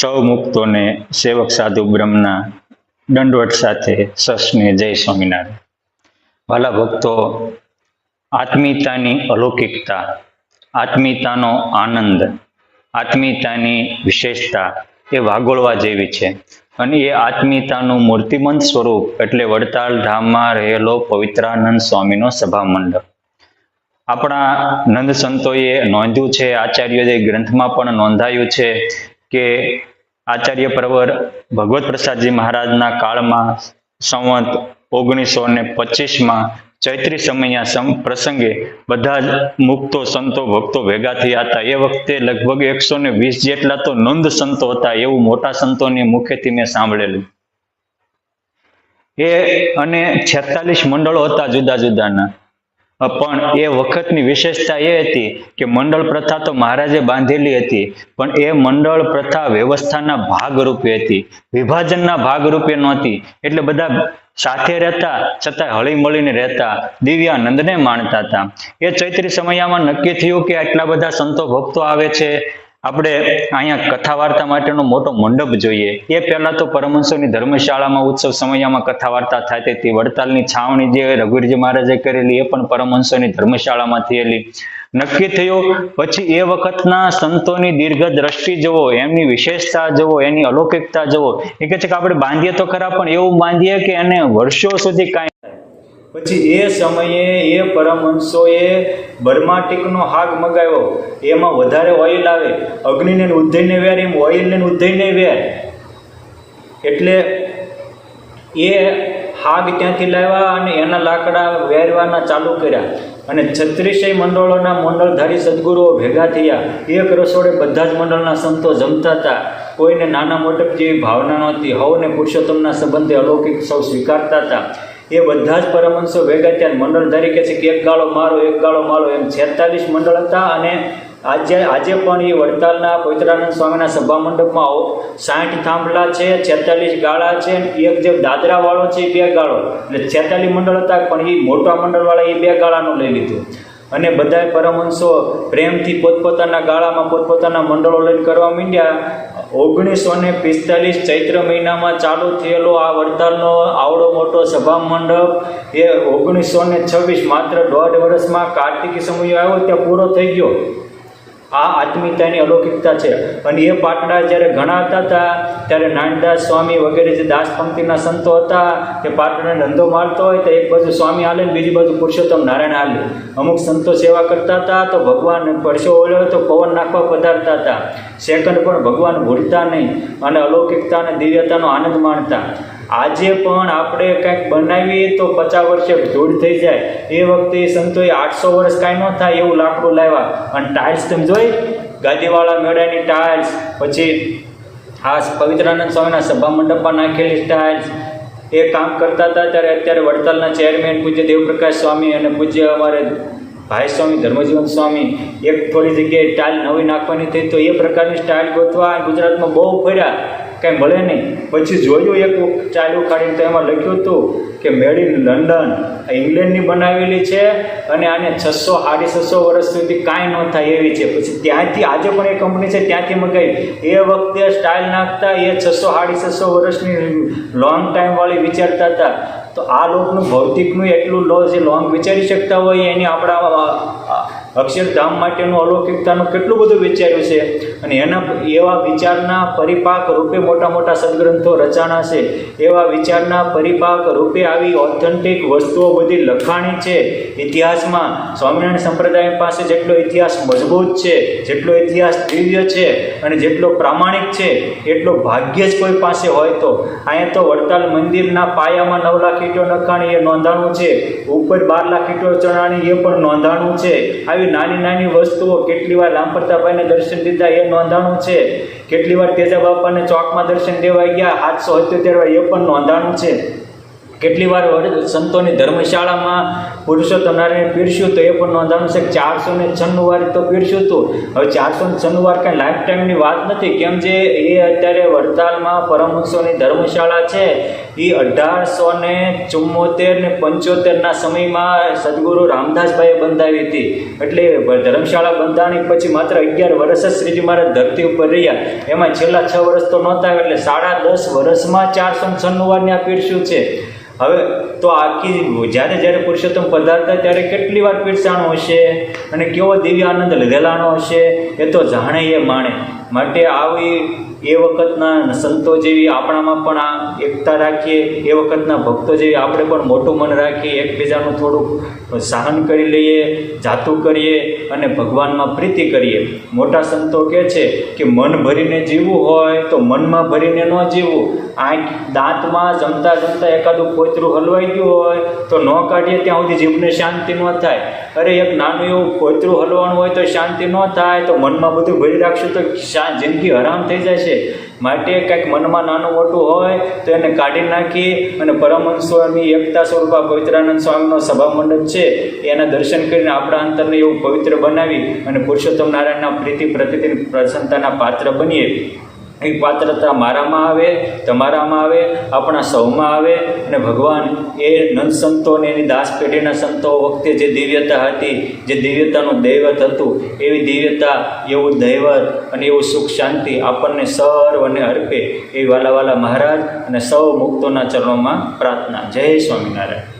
સૌ મુક્તોને સેવક સાધુ બ્રહ્મના દંડવટ સાથે સસને જય સ્વામિનારાયણ. વાલા ભક્તો, આત્મીયતાની અલૌકિકતા, આત્મીયતાનો આનંદ, આત્મીયતાની વિશેષતા એ વાગોળવા જેવી છે. અને એ આત્મીયતાનું મૂર્તિમંત સ્વરૂપ એટલે વડતાલ ધામમાં રહેલો પવિત્રાનંદ સ્વામીનો સભા મંડપ. આપણા નંદ સંતોએ નોંધ્યું છે, આચાર્યોએ ગ્રંથમાં પણ નોંધાયું છે કે આચાર્ય પ્રવર ભગવત પ્રસાદજી મહારાજના કાળમાં સંવત 1925માં ચૈત્રી સમયા પ્રસંગે બધા જ મુક્તો સંતો ભક્તો ભેગા થયા હતા. એ વખતે લગભગ 120 જેટલા તો નંદ સંતો હતા, એવું મોટા સંતોની મુખેથી મેં સાંભળેલું. અને 46 મંડળો હતા જુદા જુદાના. પણ એ વખતની વિશેષતા એ હતી કે મંડળ પ્રથા તો મહારાજે બાંધેલી હતી, પણ એ મંડળ પ્રથા વ્યવસ્થાના ભાગરૂપે હતી, વિભાજનના ભાગરૂપે નહોતી. એટલે બધા સાથે રહેતા છતાં હળી મળીને રહેતા, દિવ્યાનંદને માણતા હતા. એ ચૈત્રી સમયમાં નક્કી થયું કે આટલા બધા સંતો ભક્તો આવે છે, આપણે અહીંયા કથા વાર્તા માટેનો મોટો મંડપ જોઈએ. એ પહેલા તો પરમહંસોની ધર્મશાળામાં ઉત્સવ સમયમાં કથા વાર્તા થતી હતી. વડતાલની છાવણી જે રઘુવીરજી મહારાજે કરેલી એ પણ પરમહંસોની ધર્મશાળામાં થયેલી. નક્કી થયું. પછી એ વખતના સંતોની દીર્ઘ દ્રષ્ટિ જુઓ, એમની વિશેષતા જુઓ, એની અલૌકિકતા જુઓ. એ કહે છે કે આપણે બાંધીએ તો ખરા, પણ એવું બાંધીએ કે એને વર્ષો સુધી કાંઈ. પછી એ સમયે એ પરમહંસોએ બર્માટિકનો હાગ મગાવ્યો. એમાં વધારે ઓઇલ આવે, અગ્નિને ઉધઈને વેર, એમ ઓઇલને ઉધઈને વેર. એટલે એ હાગ ત્યાંથી લાવ્યા અને એના લાકડા વેરવાના ચાલુ કર્યા. અને 36 મંડળોના મંડળધારી સદગુરુઓ ભેગા થયા. એક રસોડે બધા જ મંડળના સંતો જમતા હતા. કોઈને નાના મોટપ જેવી ભાવના નહોતી. હવને પુરુષોત્તમના સંબંધે અલૌકિક સૌ સ્વીકારતા હતા. એ બધા જ પરમહંસો ભેગા ત્યાં મંડળધારી કહે છે કે એક ગાળો મારો, એક ગાળો મારો, એમ 46 મંડળ હતા. અને આજે પણ એ વડતાલના પવિત્રાનંદ સ્વામીના સભા મંડપમાં 60 થાંભલા છે, 46 ગાળા છે. એક જે દાદરા વાળો છે એ 2 ગાળો, એટલે 46 મંડળ હતા, પણ એ મોટા મંડળવાળા એ 2 ગાળાનું લઈ લીધું. અને બધા પરમહંસો પ્રેમથી પોતપોતાના ગાળામાં પોતપોતાના મંડળો લઈને કરવા માંડ્યા. 1945 ચૈત્ર મહિનામાં ચાલુ થયેલો આ વડતાલનો આવડો મોટો સભા મંડપ એ 1926 માત્ર 1.5 વર્ષમાં કાર્તિકી સમય આવ્યો ત્યાં પૂરો થઈ ગયો. આ આત્મીયતાની અલૌકિકતા છે. અને એ પાટડા જ્યારે ગણાતા હતા ત્યારે નાનદાસ સ્વામી વગેરે જે દાસ પંક્તિના સંતો હતા તે પાટડાને ધંધો મારતો હોય તો એક બાજુ સ્વામી હાલે ને બીજી બાજુ પુરુષોત્તમ નારાયણ હાલે. અમુક સંતો સેવા કરતા હતા તો ભગવાન પરસો ઓળ્યો તો પવન નાખવા પધારતા હતા. સેકન્ડ પણ ભગવાન ભૂલતા નહીં અને અલૌકિકતા અને દિવ્યતાનો આનંદ માણતા. આજે પણ આપણે કંઈક બનાવીએ તો 50 વર્ષે ધૂળ થઈ જાય. એ વખતે સંતોએ 800 વર્ષ કાંઈ ન થાય એવું લાકડું લાવ્યા. અને ટાઇલ્સ તમે જોઈ, ગાદીવાળા મેળાની ટાઇલ્સ, પછી આ પવિત્રાનંદ સ્વામીના સભા મંડપમાં નાખેલી ટાઇલ્સ એ કામ કરતા હતા. ત્યારે અત્યારે વડતાલના ચેરમેન પૂજ્ય દેવપ્રકાશ સ્વામી અને પૂજ્ય અમારે ભાઈ સ્વામી ધર્મજીવન સ્વામી એક થોડી જગ્યાએ ટાઇલ નવી નાખવાની થઈ તો એ પ્રકારની સ્ટાઇલ ગોતવા ગુજરાતમાં બહુ ફર્યા, કાંઈ મળે નહીં. પછી જોયું એક ચાલ ઉખાડીને તો એમાં લખ્યું હતું કે મેડ ઇન લંડન, ઇંગ્લેન્ડની બનાવેલી છે અને આને 600-650 વર્ષ સુધી કાંઈ ન થાય એવી છે. પછી ત્યાંથી આજે પણ એ કંપની છે ત્યાંથી મગાવી. એ વખતે સ્ટાઇલ નાખતા એ 600-650 વર્ષની લોંગ ટાઈમવાળી વિચારતા હતા. તો આ લોકનું ભૌતિકનું એટલું જે લોંગ વિચારી શકતા હોય એની આપણા અક્ષરધામ માટેનું અલૌકિકતાનું કેટલું બધું વિચાર્યું છે. અને એના એવા વિચારના પરિપાક રૂપે મોટા મોટા સદગ્રંથો રચાણા છે. એવા વિચારના પરિપાક રૂપે આવી ઓથેન્ટિક વસ્તુઓ બધી લખાણી છે ઇતિહાસમાં. સ્વામિનારાયણ સંપ્રદાય પાસે જેટલો ઇતિહાસ મજબૂત છે, જેટલો ઇતિહાસ દિવ્ય છે અને જેટલો પ્રામાણિક છે એટલો ભાગ્ય જ કોઈ પાસે હોય. તો અહીંયા તો વડતાલ મંદિરના પાયામાં 9 લાખ ઈંટો નખાણી એ નોંધાણું છે, ઉપર 12 લાખ ઈંટો ચણાણી એ પણ નોંધાણું છે. આવી નાની નાની વસ્તુઓ કેટલી વાર લાંપરતાભાઈને દર્શન દીધા એ નોંધાણું છે, કેટલી વાર તેજા બાપાને ચોકમાં દર્શન દેવા ગયા 777 વાર એ પણ નોંધાણું છે. કેટલી વાર સંતોની ધર્મશાળામાં પુરુષોત્તમ નારાયણ પીરસ્યું તો એ પણ નોંધવાનું છે કે 496 વાર તો પીરસ્યું હતું. હવે 496 વાર કાંઈ લાઈફ ટાઈમની વાત નથી. કેમ જે એ અત્યારે વડતાલમાં પરમહંસોની ધર્મશાળા છે એ 1874 ને 75ના સમયમાં સદગુરુ રામદાસભાઈએ બંધાવી હતી. એટલે ધર્મશાળા બંધાણી પછી માત્ર 11 વર્ષ જ શ્રીજી મહારાજ ધરતી ઉપર રહ્યા. એમાં છેલ્લા 6 વર્ષ તો નહોતા, એટલે 10.5 વર્ષમાં 496 વારની આ પીરસ્યું છે. હવે તો આખી જ્યારે પુરુષોત્તમ પધારતા ત્યારે કેટલી વાર પીરસાણો હશે અને કેવો દિવ્ય આનંદ લીધેલાનો હશે એ તો જાણે એ માણે. માટે આવી એ વખતના સંતો જેવી આપણામાં પણ આ એકતા રાખીએ, એ વખતના ભક્તો જેવી આપણે પણ મોટું મન રાખીએ, એકબીજાનું થોડુંક સહન કરી લઈએ, જાતું કરીએ અને ભગવાનમાં પ્રીતિ કરીએ. મોટા સંતો કહે છે કે મન ભરીને જીવવું હોય તો મનમાં ભરીને ન જીવવું. આંખ દાંતમાં જમતા જમતા એકાદું કોતરું હલવાઈ ગયું હોય તો ન કાઢીએ ત્યાં સુધી જીભને શાંતિ ન થાય. અરે એક નાનું એવું કોતરું હલવાનું હોય તો શાંતિ ન થાય, તો મનમાં બધું ભરી રાખશું તો જિંદગી હરામ થઈ જાય છે. માટે કંઈક મનમાં નાનું મોટું હોય તો એને કાઢી નાખી અને પરમહંસોની એકતા સ્વરૂપા પવિત્રાનંદ સ્વામીનો સભા મંડપ છે એના દર્શન કરીને આપણા અંતરને એવું પવિત્ર બનાવી અને પુરુષોત્તમ નારાયણના પ્રીતિ પ્રતિદિન પ્રસન્નતાના પાત્ર બનીએ. એ પાત્રતા મારામાં આવે, તમારામાં આવે, આપણા સૌમાં આવે અને ભગવાન એ નંદ સંતો અને એની દાસ પેઢીના સંતો વખતે જે દિવ્યતા હતી, જે દિવ્યતાનું દૈવત હતું, એવી દિવ્યતા, એવું દૈવત અને એવું સુખ શાંતિ આપણને સર્વને અર્પે એવી વાલા મહારાજ અને સૌ મુક્તોના ચરણોમાં પ્રાર્થના. જય સ્વામિનારાયણ.